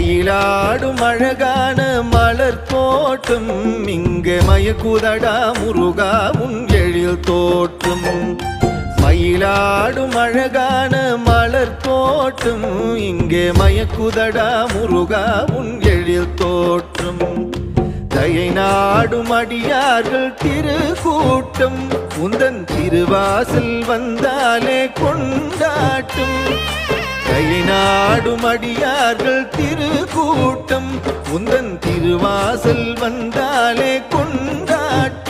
மயிலாடும் அழகான மலர் தோட்டம் இங்கே மயக்குதடா முருகா உன் எழில் தோட்டம். மயிலாடும் அழகான மலர் தோட்டம் இங்கே மயக்குதடா முருகா உன் எழில் தோற்றம். தயை நாடும் அடியார்கள் திருக்கூட்டம் உந்தன் திருவாசல் வந்தாலே கொண்டாட்டும். தயை நாடும் அடியார்கள் திருக்கூட்டம் உந்தன் திருவாசல் வந்தாலே கொண்டாட்டும்.